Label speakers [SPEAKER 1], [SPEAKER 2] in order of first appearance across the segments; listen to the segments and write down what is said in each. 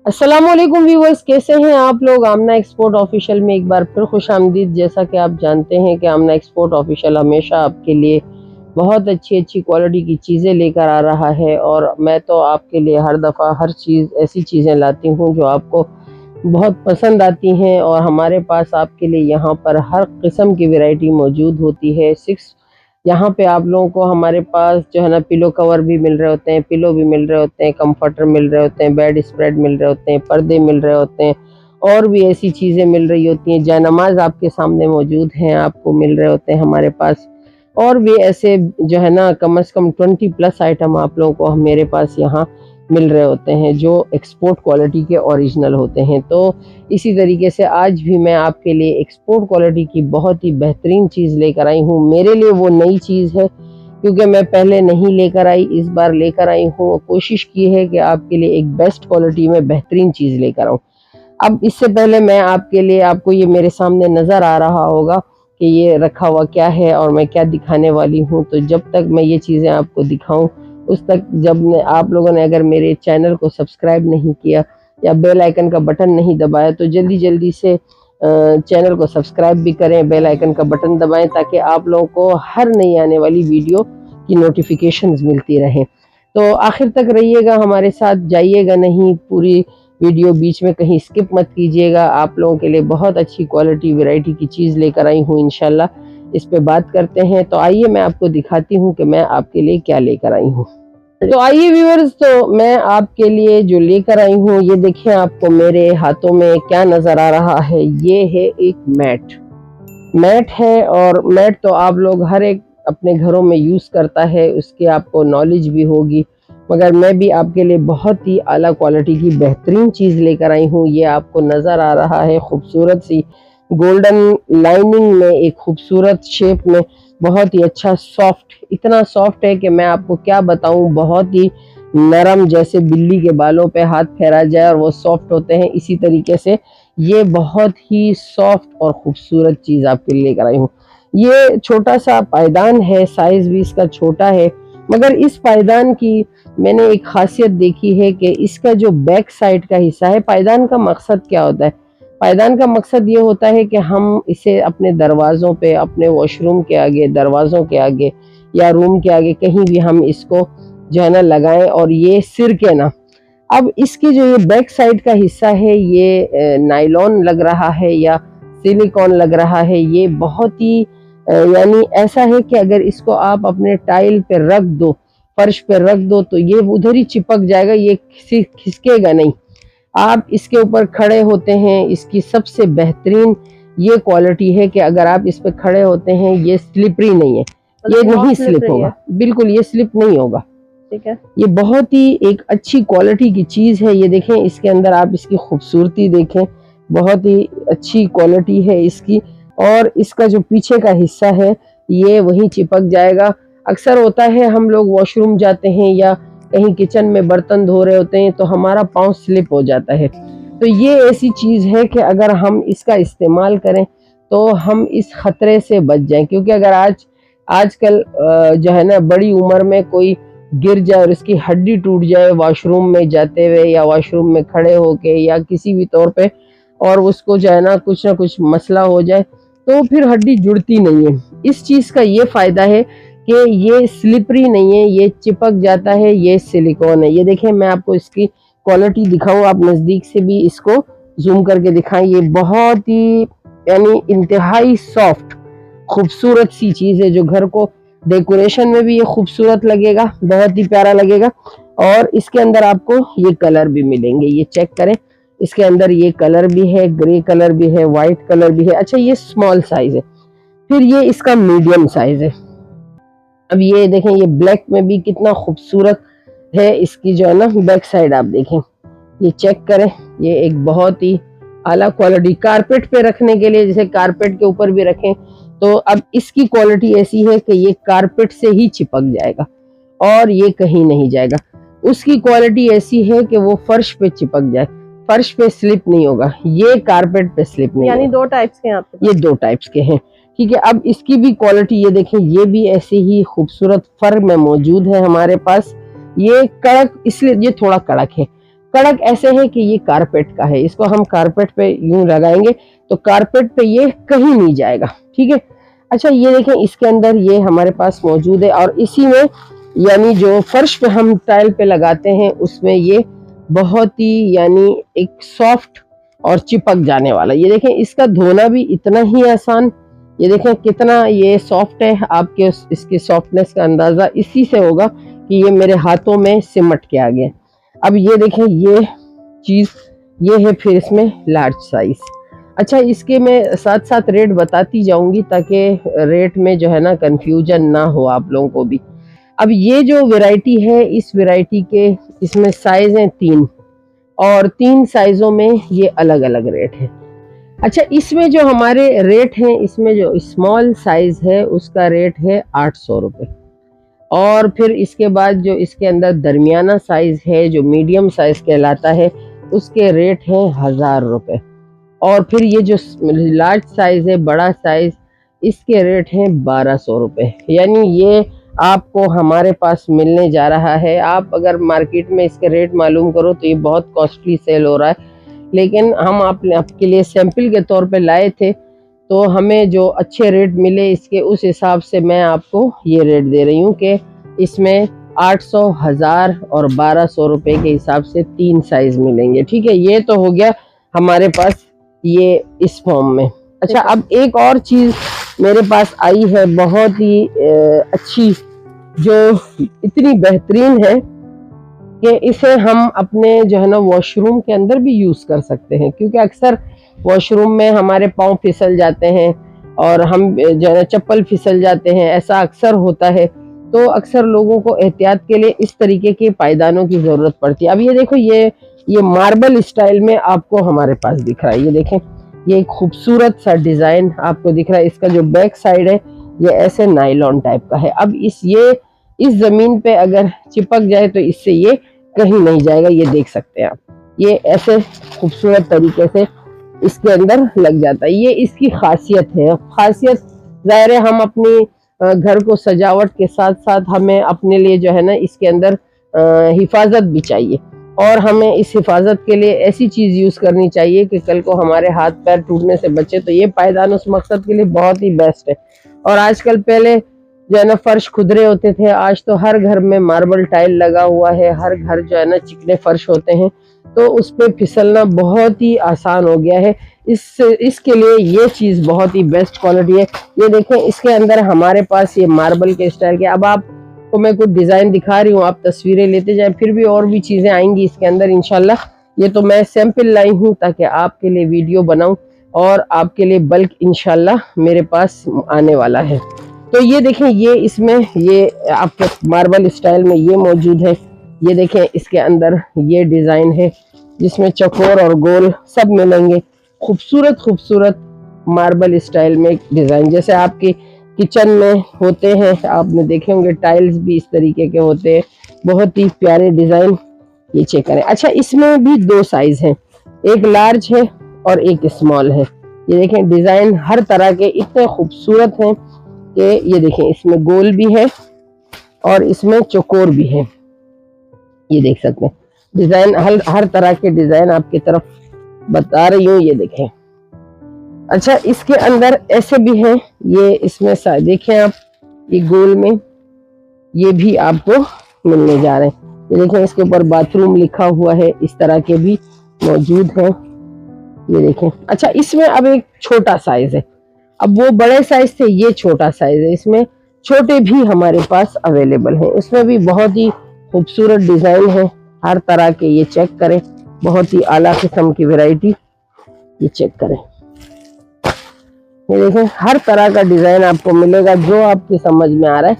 [SPEAKER 1] अस्सलामुअलैकुम व्यूवर्स, कैसे हैं आप लोग। आमना एक्सपोर्ट ऑफिशियल में एक बार फिर खुशामदीद। जैसा कि आप जानते हैं कि आमना एक्सपोर्ट ऑफिशियल हमेशा आपके लिए बहुत अच्छी अच्छी क्वालिटी की चीज़ें लेकर आ रहा है, और मैं तो आपके लिए हर दफ़ा हर चीज़ ऐसी चीज़ें लाती हूं जो आपको बहुत पसंद आती हैं। और हमारे पास आपके लिए यहाँ पर हर किस्म की वैरायटी मौजूद होती है। यहाँ पे आप लोगों को हमारे पास जो है ना पिलो कवर भी मिल रहे होते हैं, पिलो भी मिल रहे होते हैं, कंफर्टर मिल रहे होते हैं, बेड स्प्रेड मिल रहे होते हैं, पर्दे मिल रहे होते हैं, और भी ऐसी चीज़ें मिल रही होती हैं। जानमाज आपके सामने मौजूद हैं, आपको मिल रहे होते हैं हमारे पास। और भी ऐसे जो है ना कम से कम 20+ आइटम आप लोगों को मेरे पास यहाँ मिल रहे होते हैं जो एक्सपोर्ट क्वालिटी के ओरिजिनल होते हैं। तो इसी तरीके से आज भी मैं आपके लिए एक्सपोर्ट क्वालिटी की बहुत ही बेहतरीन चीज़ लेकर आई हूँ। मेरे लिए वो नई चीज़ है क्योंकि मैं पहले नहीं लेकर आई, इस बार लेकर आई हूँ। कोशिश की है कि आपके लिए एक बेस्ट क्वालिटी में बेहतरीन चीज़ लेकर आऊँ। अब इससे पहले मैं आपके लिए, आपको ये मेरे सामने नज़र आ रहा होगा कि ये रखा हुआ क्या है और मैं क्या दिखाने वाली हूँ। तो जब तक मैं ये चीज़ें आपको दिखाऊं उस तक, जब आप लोगों ने अगर मेरे चैनल को सब्सक्राइब नहीं किया या बेल आइकन का बटन नहीं दबाया तो जल्दी जल्दी से चैनल को सब्सक्राइब भी करें, बेल आइकन का बटन दबाएं, ताकि आप लोगों को हर नई आने वाली वीडियो की नोटिफिकेशंस मिलती रहें। तो आखिर तक रहिएगा हमारे साथ, जाइएगा नहीं, पूरी वीडियो बीच में कहीं स्किप मत कीजिएगा। आप लोगों के लिए बहुत अच्छी क्वालिटी वैरायटी की चीज़ लेकर आई हूँ इंशाल्लाह। इस पे बात करते हैं। तो आइए मैं आपको दिखाती हूँ कि मैं आपके लिए क्या लेकर आई हूँ। तो आइए व्यूअर्स, तो मैं आपके लिए जो लेकर आई हूँ, ये देखिए आपको मेरे हाथों में क्या नज़र आ रहा है। ये है एक मैट है, और मैट तो आप लोग हर एक अपने घरों में यूज़ करता है, उसकी आपको नॉलेज भी होगी। मगर मैं भी आपके लिए बहुत ही आला क्वालिटी की बेहतरीन चीज़ लेकर आई हूँ। ये आपको नज़र आ रहा है खूबसूरत सी गोल्डन लाइनिंग में, एक खूबसूरत शेप में, बहुत ही अच्छा सॉफ्ट, इतना सॉफ्ट है कि मैं आपको क्या बताऊँ। बहुत ही नरम, जैसे बिल्ली के बालों पे हाथ फेरा जाए और वो सॉफ्ट होते हैं, इसी तरीके से ये बहुत ही सॉफ्ट और खूबसूरत चीज़ आपके लिए लेकर आई हूँ। ये छोटा सा पायदान है, साइज़ भी इसका छोटा है, मगर इस पायदान की मैंने एक खासियत देखी है कि इसका जो बैक साइड का हिस्सा है, पायदान का मकसद क्या होता है? पायदान का मकसद ये होता है कि हम इसे अपने दरवाज़ों पे, अपने वॉशरूम के आगे, दरवाज़ों के आगे या रूम के आगे कहीं भी हम इसको जो है ना लगाएं और ये सिरके ना। अब इसकी जो ये बैक साइड का हिस्सा है, ये नायलॉन लग रहा है या सिलिकॉन लग रहा है। ये बहुत ही यानी ऐसा है कि अगर इसको आप अपने टाइल पे रख दो, फर्श पे रख दो, तो ये उधर ही चिपक जाएगा, ये खिसकेगा नहीं। आप इसके ऊपर खड़े होते हैं, इसकी सबसे बेहतरीन ये क्वालिटी है कि अगर आप इस पे खड़े होते हैं, ये स्लिपरी नहीं है, ये नहीं स्लिप होगा, बिल्कुल ये स्लिप नहीं होगा। ठीक है, ये बहुत ही एक अच्छी क्वालिटी की चीज़ है। ये देखें, इसके अंदर आप इसकी खूबसूरती देखें, बहुत ही अच्छी क्वालिटी है इसकी। और इसका जो पीछे का हिस्सा है ये वहीं चिपक जाएगा। अक्सर होता है हम लोग वॉशरूम जाते हैं या कहीं किचन में बर्तन धो रहे होते हैं तो हमारा पाँव स्लिप हो जाता है। तो ये ऐसी चीज़ है कि अगर हम इसका इस्तेमाल करें तो हम इस खतरे से बच जाएं, क्योंकि अगर आजकल जो है ना बड़ी उम्र में कोई गिर जाए और इसकी हड्डी टूट जाए वॉशरूम में जाते हुए या वॉशरूम में खड़े होके या किसी भी तौर पे, और उसको जो है ना कुछ मसला हो जाए, तो फिर हड्डी जुड़ती नहीं है। इस चीज़ का ये फ़ायदा है कि ये स्लिपरी नहीं है, ये चिपक जाता है, ये सिलिकॉन है। ये देखें, मैं आपको इसकी क्वालिटी दिखाऊँ, आप नज़दीक से भी इसको जूम करके दिखाएं। ये बहुत ही यानी इंतहाई सॉफ्ट खूबसूरत सी चीज़ है जो घर को डेकोरेशन में भी ये खूबसूरत लगेगा, बहुत ही प्यारा लगेगा। और इसके अंदर आपको ये कलर भी मिलेंगे, ये चेक करें, इसके अंदर ये कलर भी है, ग्रे कलर भी है, वाइट कलर भी है। अच्छा, ये स्मॉल साइज है, फिर ये इसका मीडियम साइज है। अब ये देखें, ये ब्लैक में भी कितना खूबसूरत है। इसकी जो है ना बैक साइड आप देखें, ये चेक करें, ये एक बहुत ही आला क्वालिटी कारपेट पे रखने के लिए, जैसे कारपेट के ऊपर भी रखें, तो अब इसकी क्वालिटी ऐसी है कि ये कारपेट से ही चिपक जाएगा और ये कहीं नहीं जाएगा। उसकी क्वालिटी ऐसी है कि वो फर्श पे चिपक जाए, फर्श पे स्लिप नहीं होगा, ये कारपेट पे स्लिप नहीं। यानी दो टाइप्स के यहाँ पे, ये दो टाइप्स के हैं। ठीक है, अब इसकी भी क्वालिटी ये देखें, ये भी ऐसे ही खूबसूरत फर में मौजूद है हमारे पास। ये कड़क, इसलिए ये थोड़ा कड़क है। कड़क ऐसे है कि ये कारपेट का है, इसको हम कारपेट पे यूं लगाएंगे तो कारपेट पे ये कहीं नहीं जाएगा, ठीक है। अच्छा ये देखें, इसके अंदर ये हमारे पास मौजूद है और इसी में यानी जो फर्श पे हम टाइल पे लगाते हैं उसमें ये बहुत ही यानी एक सॉफ्ट और चिपक जाने वाला। ये देखें, इसका धोना भी इतना ही आसान, ये देखें कितना ये सॉफ्ट है। आपके इसकी सॉफ्टनेस का अंदाजा इसी से होगा कि ये मेरे हाथों में सिमट के आ गया। अब ये देखें, ये चीज ये है फिर इसमें लार्ज साइज। अच्छा, इसके मैं साथ साथ रेट बताती जाऊंगी ताकि रेट में जो है ना कंफ्यूजन ना हो आप लोगों को भी। अब ये जो वैरायटी है, इस वैरायटी के इसमें साइज हैं 3 और 3 साइजों में ये अलग अलग रेट है। अच्छा, इसमें जो हमारे रेट हैं, इसमें जो स्मॉल साइज है उसका रेट है 800 रुपये और फिर इसके बाद जो इसके अंदर दरमियाना साइज है जो मीडियम साइज कहलाता है उसके रेट हैं 1000 रुपये और फिर ये जो लार्ज साइज है, बड़ा साइज, इसके रेट हैं 1200 रुपये। यानी ये आपको हमारे पास मिलने जा रहा है। आप अगर मार्केट में इसके रेट मालूम करो तो ये बहुत कॉस्टली सेल हो रहा है, लेकिन हम आपके लिए सैंपल के तौर पे लाए थे तो हमें जो अच्छे रेट मिले इसके, उस हिसाब से मैं आपको ये रेट दे रही हूँ कि इसमें 800, 1000 और 1200 रुपये के हिसाब से 3 साइज मिलेंगे, ठीक है। ये तो हो गया हमारे पास ये इस फॉर्म में। अच्छा, अब एक और चीज मेरे पास आई है बहुत ही अच्छी, जो इतनी बेहतरीन है कि इसे हम अपने जो है ना वॉशरूम के अंदर भी यूज कर सकते हैं, क्योंकि अक्सर वॉशरूम में हमारे पाँव फिसल जाते हैं और हम जो है ना चप्पल फिसल जाते हैं, ऐसा अक्सर होता है। तो अक्सर लोगों को एहतियात के लिए इस तरीके के पायदानों की जरूरत पड़ती है। अब ये देखो, ये मार्बल स्टाइल में आपको हमारे पास दिख रहा है। ये देखें, ये एक खूबसूरत सा डिजाइन आपको दिख रहा है। इसका जो बैक साइड है ये ऐसे नायलॉन टाइप का है। अब इस जमीन पे अगर चिपक जाए तो इससे ये कहीं नहीं जाएगा। ये देख सकते हैं आप, ये ऐसे खूबसूरत तरीके से इसके अंदर लग जाता है। ये इसकी खासियत है। खासियत जाहिर है, हम अपनी घर को सजावट के साथ साथ हमें अपने लिए जो है ना इसके अंदर हिफाजत भी चाहिए और हमें इस हिफाजत के लिए ऐसी चीज यूज करनी चाहिए कि कल को हमारे हाथ पैर टूटने से बचे। तो ये पायदान उस मकसद के लिए बहुत ही बेस्ट है। और आजकल, पहले जो है ना फर्श खुदरे होते थे, आज तो हर घर में मार्बल टाइल लगा हुआ है, हर घर जो है ना चिकने फर्श होते हैं, तो उस पे फिसलना बहुत ही आसान हो गया है। इसके लिए ये चीज बहुत ही बेस्ट क्वालिटी है। ये देखें, इसके अंदर हमारे पास ये मार्बल के स्टाइल के, अब आपको मैं कुछ डिजाइन दिखा रही हूँ, आप तस्वीरें लेते जाएं, फिर भी और भी चीजें आएंगी इसके अंदर इंशाल्लाह। ये तो मैं सैंपल लाई हूँ ताकि आपके लिए वीडियो बनाऊं और आपके लिए बल्क इंशाल्लाह मेरे पास आने वाला है। तो ये देखें, ये इसमें ये आपके मार्बल स्टाइल में ये मौजूद है। ये देखें, इसके अंदर ये डिजाइन है जिसमें चौकोर और गोल सब मिलेंगे। खूबसूरत खूबसूरत मार्बल स्टाइल में डिजाइन, जैसे आपके किचन में होते हैं, आपने देखे होंगे टाइल्स भी इस तरीके के होते हैं, बहुत ही प्यारे डिजाइन। ये चेक करें। अच्छा, इसमें भी 2 साइज हैं, एक लार्ज है और एक स्मॉल है। ये देखें, डिजाइन हर तरह के इतने खूबसूरत हैं कि ये देखें, इसमें गोल भी है और इसमें चौकोर भी है। ये देख सकते हैं डिजाइन, हर तरह के डिजाइन आपकी तरफ बता रही हूँ। ये देखें। अच्छा, इसके अंदर ऐसे भी हैं, ये इसमें देखें आप, ये गोल में ये भी आपको मिलने जा रहे हैं। ये देखें, इसके ऊपर बाथरूम लिखा हुआ है, इस तरह के भी मौजूद हैं। ये देखें। अच्छा, इसमें अब एक छोटा साइज है, अब वो बड़े साइज से ये छोटा साइज है, इसमें छोटे भी हमारे पास अवेलेबल हैं। इसमें भी बहुत ही खूबसूरत डिजाइन है हर तरह के। ये चेक करें, बहुत ही आला किस्म की वैरायटी। ये चेक करें, ये देखें, हर तरह का डिजाइन आपको मिलेगा जो आपकी समझ में आ रहा है।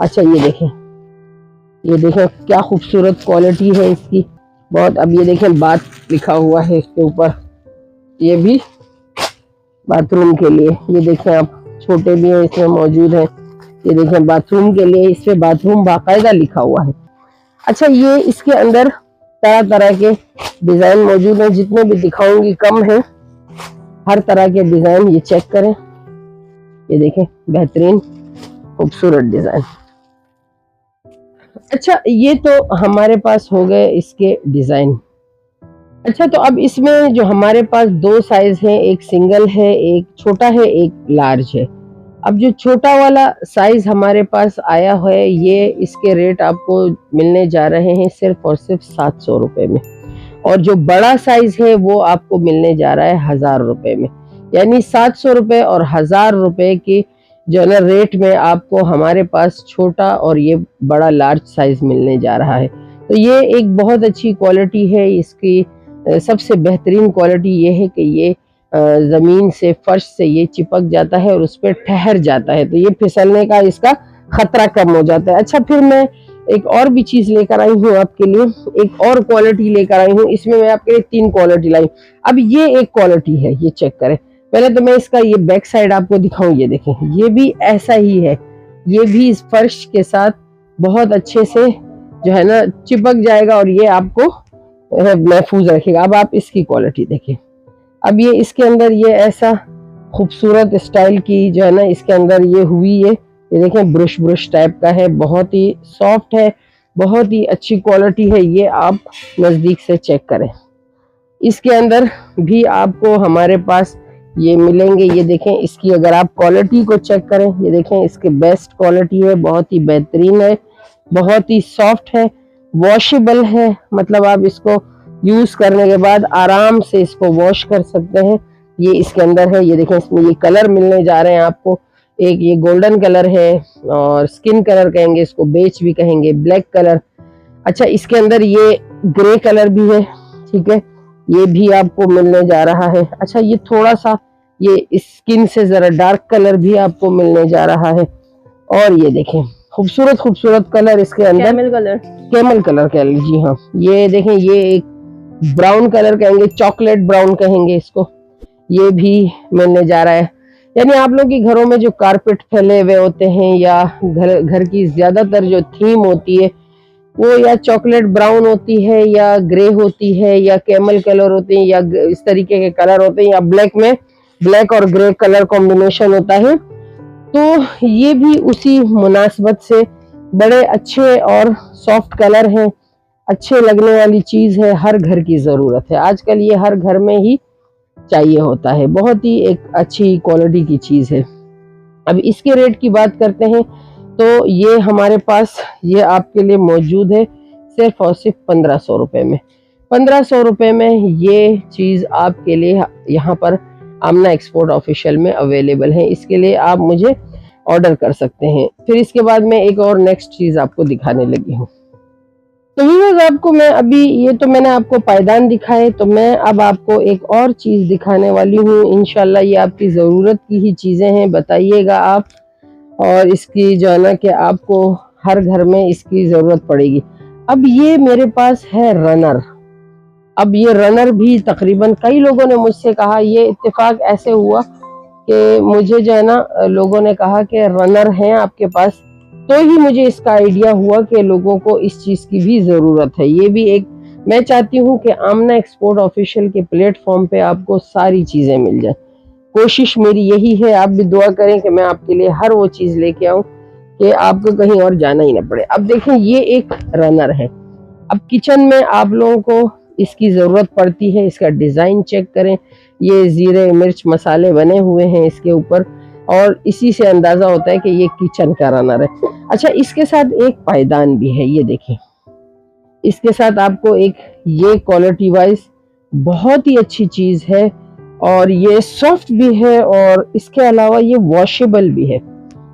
[SPEAKER 1] अच्छा, ये देखें क्या खूबसूरत क्वालिटी है इसकी बहुत। अब ये देखें, बात लिखा हुआ है इसके ऊपर, ये भी बाथरूम के लिए। ये देखें आप, छोटे भी हैं इसमें मौजूद है। ये देखें, बाथरूम के लिए इस पे बाथरूम बाकायदा लिखा हुआ है। अच्छा, ये इसके अंदर तरह तरह के डिजाइन मौजूद हैं, जितने भी दिखाऊंगी कम है, हर तरह के डिजाइन। ये चेक करें, ये देखें, बेहतरीन खूबसूरत डिजाइन। अच्छा, ये तो हमारे पास हो गए इसके डिजाइन। अच्छा, तो अब इसमें जो हमारे पास 2 साइज़ हैं, एक सिंगल है, एक छोटा है, एक लार्ज है। अब जो छोटा वाला साइज़ हमारे पास आया है, ये इसके रेट आपको मिलने जा रहे हैं सिर्फ़ और सिर्फ़ ₹700 में, और जो बड़ा साइज़ है वो आपको मिलने जा रहा है ₹1000 में। यानी ₹700 और ₹1000 की जो है ना रेट में आपको हमारे पास छोटा और ये बड़ा लार्ज साइज़ मिलने जा रहा है। तो ये एक बहुत अच्छी क्वालिटी है इसकी। सबसे बेहतरीन क्वालिटी ये है कि ये ज़मीन से, फर्श से ये चिपक जाता है और उस पे ठहर जाता है, तो ये फिसलने का इसका खतरा कम हो जाता है। अच्छा, फिर मैं एक और भी चीज़ लेकर आई हूँ आपके लिए, एक और क्वालिटी लेकर आई हूँ। इसमें मैं आपके लिए 3 क्वालिटी लाई। अब ये एक क्वालिटी है, ये चेक करें। पहले तो मैं इसका ये बैक साइड आपको दिखाऊँ, ये देखें, ये भी ऐसा ही है। ये भी इस फर्श के साथ बहुत अच्छे से जो है ना चिपक जाएगा और ये आपको महफूज रखेगा। अब आप इसकी क्वालिटी देखिए। अब ये इसके अंदर ये ऐसा खूबसूरत स्टाइल की जो है ना इसके अंदर ये हुई है। ये देखें, ब्रश ब्रश टाइप का है, बहुत ही सॉफ्ट है, बहुत ही अच्छी क्वालिटी है। ये आप नज़दीक से चेक करें। इसके अंदर भी आपको हमारे पास ये मिलेंगे। ये देखें, इसकी अगर आप क्वालिटी को चेक करें, ये देखें, इसके बेस्ट क्वालिटी है, बहुत ही बेहतरीन है, बहुत ही सॉफ्ट है, वॉशेबल है। मतलब आप इसको यूज़ करने के बाद आराम से इसको वॉश कर सकते हैं। ये इसके अंदर है। ये देखें, इसमें ये कलर मिलने जा रहे हैं आपको। एक ये गोल्डन कलर है और स्किन कलर कहेंगे इसको, बेज भी कहेंगे, ब्लैक कलर। अच्छा, इसके अंदर ये ग्रे कलर भी है, ठीक है, ये भी आपको मिलने जा रहा है। अच्छा, ये थोड़ा सा ये स्किन से ज़रा डार्क कलर भी आपको मिलने जा रहा है। और ये देखें, खूबसूरत खूबसूरत कलर इसके अंदर, कैमल कलर कह लीजिए। हाँ, ये देखें, ये एक ब्राउन कलर कहेंगे, चॉकलेट ब्राउन कहेंगे इसको, ये भी मिलने जा रहा है। यानी आप लोग के घरों में जो कारपेट फैले हुए होते हैं या घर की ज़्यादातर जो थीम होती है वो या चॉकलेट ब्राउन होती है या ग्रे होती है या कैमल कलर होते हैं या इस तरीके के कलर होते हैं या ब्लैक में ब्लैक और ग्रे कलर कॉम्बिनेशन होता है, तो ये भी उसी मुनासबत से बड़े अच्छे और सॉफ्ट कलर हैं, अच्छे लगने वाली चीज़ है, हर घर की ज़रूरत है। आजकल ये हर घर में ही चाहिए होता है, बहुत ही एक अच्छी क्वालिटी की चीज़ है। अब इसके रेट की बात करते हैं, तो ये हमारे पास ये आपके लिए मौजूद है सिर्फ और सिर्फ ₹1500 में। ₹1500 में ये चीज़ आपके लिए यहाँ पर आमना एक्सपोर्ट ऑफिशियल में अवेलेबल है। इसके लिए आप मुझे ऑर्डर कर सकते हैं। फिर इसके बाद मैं एक और नेक्स्ट चीज़ आपको दिखाने लगी हूँ। तो व्यूअर्स, आपको मैं अभी ये तो मैंने आपको पायदान दिखाए, तो मैं अब आपको एक और चीज़ दिखाने वाली हूँ। इंशाल्लाह ये आपकी ज़रूरत की ही चीज़ें हैं, बताइएगा आप। और इसकी जो है ना कि आपको हर घर में इसकी ज़रूरत पड़ेगी। अब ये मेरे पास है रनर। अब ये रनर भी तकरीबन कई लोगों ने मुझसे कहा, ये इत्तेफाक ऐसे हुआ कि मुझे जो है ना लोगों ने कहा कि रनर हैं आपके पास, तो ही मुझे इसका आइडिया हुआ कि लोगों को इस चीज़ की भी ज़रूरत है। ये भी एक, मैं चाहती हूँ कि आमना एक्सपोर्ट ऑफिशियल के प्लेटफॉर्म पे आपको सारी चीज़ें मिल जाए। कोशिश मेरी यही है, आप भी दुआ करें कि मैं आपके लिए हर वो चीज़ लेके आऊँ कि आपको कहीं और जाना ही ना पड़े। अब देखें, ये एक रनर है। अब किचन में आप लोगों को इसकी ज़रूरत पड़ती है। इसका डिज़ाइन चेक करें, ये ज़ीरे मिर्च मसाले बने हुए हैं इसके ऊपर, और इसी से अंदाज़ा होता है कि ये किचन का रनर है। अच्छा, इसके साथ एक पायदान भी है, ये देखें, इसके साथ आपको एक, ये क्वालिटी वाइज बहुत ही अच्छी चीज़ है और ये सॉफ्ट भी है और इसके अलावा ये वॉशेबल भी है।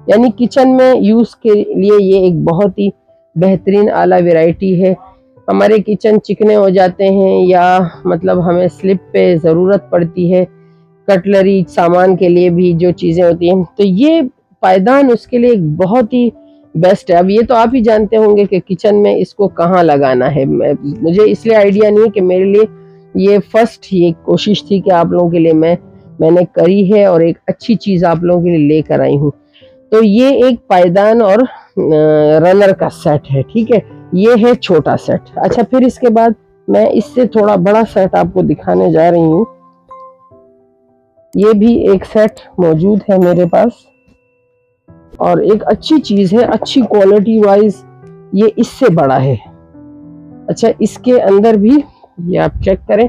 [SPEAKER 1] यानी किचन में यूज़ के लिए ये एक बहुत ही बेहतरीन आला वैरायटी है। हमारे किचन चिकने हो जाते हैं या मतलब हमें स्लिप पे ज़रूरत पड़ती है, कटलरी सामान के लिए भी जो चीज़ें होती हैं, तो ये पायदान उसके लिए एक बहुत ही बेस्ट है। अब ये तो आप ही जानते होंगे कि किचन में इसको कहाँ लगाना है। मुझे इसलिए आइडिया नहीं है कि मेरे लिए ये फर्स्ट ये कोशिश थी कि आप लोगों के लिए मैंने करी है और एक अच्छी चीज़ आप लोगों के लिए लेकर आई हूँ। तो ये एक पायदान और रनर का सेट है, ठीक है, ये है छोटा सेट। अच्छा, फिर इसके बाद मैं इससे थोड़ा बड़ा सेट आपको दिखाने जा रही हूँ। ये भी एक सेट मौजूद है मेरे पास और एक अच्छी चीज़ है, अच्छी क्वालिटी वाइज ये इससे बड़ा है। अच्छा, इसके अंदर भी ये आप चेक करें,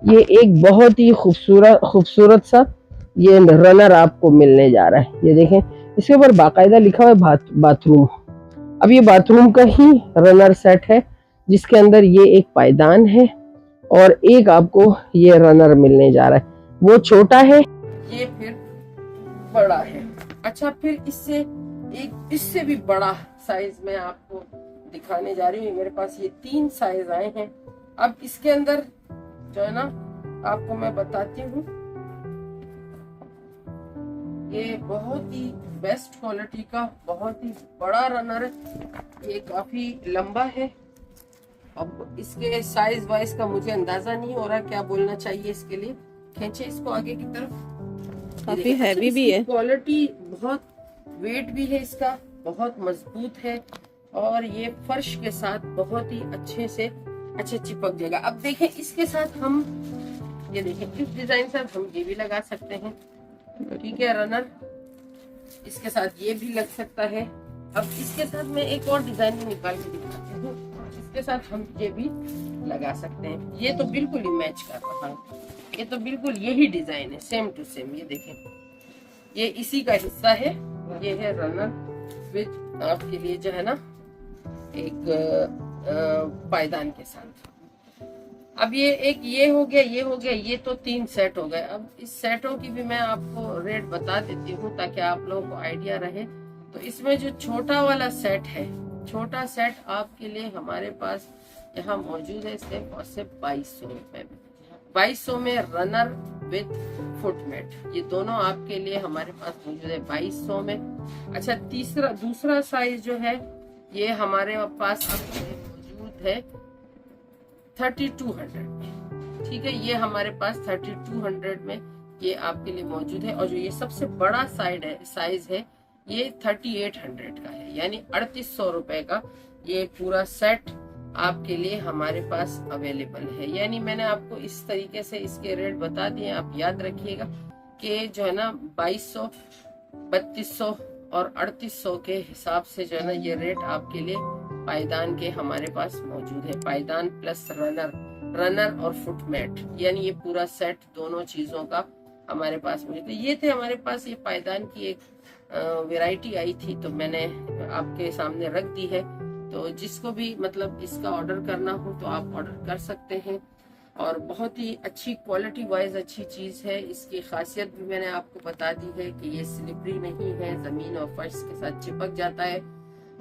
[SPEAKER 1] ये एक बहुत ही खूबसूरत खूबसूरत सा ये रनर आपको मिलने जा रहा है। ये देखें, इसके ऊपर बाकायदा लिखा हुआ है बाथरूम। अब ये बाथरूम का ही रनर सेट है, जिसके अंदर ये एक पायदान है और एक आपको ये रनर मिलने जा रहा है। वो छोटा है, ये फिर बड़ा है। अच्छा, फिर इससे भी बड़ा साइज मैं आपको दिखाने जा रही हूँ। मेरे पास ये 3 साइज आए हैं। अब इसके अंदर जो है ना, आपको मैं बताती हूँ, ये बहुत ही बेस्ट क्वालिटी का बहुत ही बड़ा रनर है। ये काफी लंबा है। अब इसके साइज वाइज का मुझे अंदाजा नहीं हो रहा क्या बोलना चाहिए इसके लिए। खींचे इसको आगे की तरफ।
[SPEAKER 2] काफी हैवी भी है,
[SPEAKER 1] क्वालिटी बहुत, वेट भी है इसका, बहुत मजबूत है और ये फर्श के साथ बहुत ही अच्छे से चिपक जाएगा। अब देखें, इसके साथ हम ये देखें, इस डिजाइन से हम ये भी लगा सकते हैं, ठीक है, रनर। इसके साथ ये भी लग सकता है। अब इसके साथ मैं एक और डिजाइन भी निकाल के दिखाती हूँ। इसके साथ हम ये भी लगा सकते हैं। ये तो बिल्कुल ही मैच कर रहा है, ये तो बिल्कुल यही डिजाइन है, सेम टू सेम। ये देखें, ये इसी का हिस्सा है। ये है रनर विद आपके लिए जो है ना एक पायदान के साथ। अब ये हो गया, ये हो गया, ये तो 3 सेट हो गए। अब इस सेटों की भी मैं आपको रेट बता देती हूँ ताकि आप लोगों को आइडिया रहे। तो इसमें जो छोटा वाला सेट है, छोटा सेट आपके लिए हमारे पास यहाँ मौजूद है सिर्फ और सिर्फ 2200 रुपए में। 2200 में रनर विद फुटमेट, ये दोनों आपके लिए हमारे पास मौजूद है 2200 में। अच्छा, दूसरा साइज जो है ये हमारे पास मौजूद है 3200 में, ठीक है। ये हमारे पास 3200 में ये आपके लिए मौजूद है। और जो ये सबसे बड़ा साइज है ये 3800 का है, यानी 3800 रुपए का ये पूरा सेट आपके लिए हमारे पास अवेलेबल है। यानी मैंने आपको इस तरीके से इसके रेट बता दिए। आप याद रखिएगा कि जो है ना 2200, 3200 और 3800 के हिसाब से जो है ना ये रेट आपके लिए पायदान के हमारे पास मौजूद है। पायदान प्लस रनर और फुटमेट, यानी ये पूरा सेट दोनों चीजों का हमारे पास मौजूद है। ये थे हमारे पास, ये पायदान की एक वैरायटी आई थी तो मैंने आपके सामने रख दी है। तो जिसको भी मतलब इसका ऑर्डर करना हो तो आप ऑर्डर कर सकते हैं। और बहुत ही अच्छी क्वालिटी वाइज अच्छी चीज है। इसकी खासियत भी मैंने आपको बता दी है कि ये स्लिपरी नहीं है, जमीन और फर्श के साथ चिपक जाता है।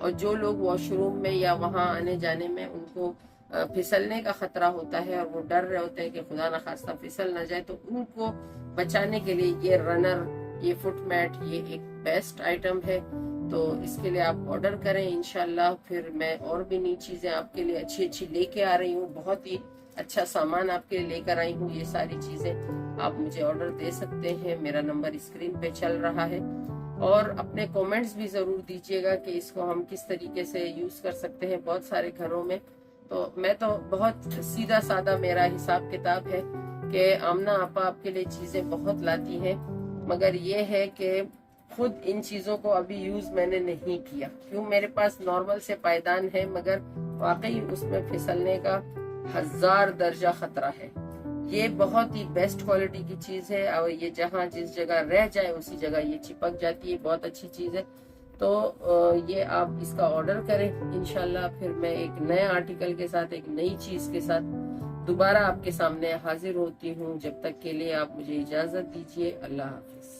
[SPEAKER 1] और जो लोग वॉशरूम में या वहां आने जाने में उनको फिसलने का खतरा होता है और वो डर रहे होते हैं कि खुदा न खास्ता फिसल ना जाए, तो उनको बचाने के लिए ये रनर, ये फुटमैट, ये एक बेस्ट आइटम है। तो इसके लिए आप ऑर्डर करें इंशाल्लाह। फिर मैं और भी नई चीजें आपके लिए अच्छी अच्छी लेके आ रही हूँ, बहुत ही अच्छा सामान आपके लिए लेकर आई हूँ। ये सारी चीजें आप मुझे ऑर्डर दे सकते हैं। मेरा नंबर स्क्रीन पे चल रहा है। और अपने कमेंट्स भी जरूर दीजिएगा कि इसको हम किस तरीके से यूज कर सकते हैं बहुत सारे घरों में। तो मैं तो बहुत सीधा साधा मेरा हिसाब किताब है कि आमना आपा आपके लिए चीजें बहुत लाती हैं, मगर ये है कि खुद इन चीजों को अभी यूज मैंने नहीं किया। क्यों, मेरे पास नॉर्मल से पायदान है मगर वाकई उसमें फिसलने का 1000 दर्जा खतरा है। ये बहुत ही बेस्ट क्वालिटी की चीज है और ये जहाँ जिस जगह रह जाए उसी जगह ये चिपक जाती है। बहुत अच्छी चीज है। तो ये आप इसका ऑर्डर करें इंशाल्लाह। फिर मैं एक नए आर्टिकल के साथ, एक नई चीज के साथ दोबारा आपके सामने हाजिर होती हूँ। जब तक के लिए आप मुझे इजाजत दीजिए। अल्लाह हाफिज।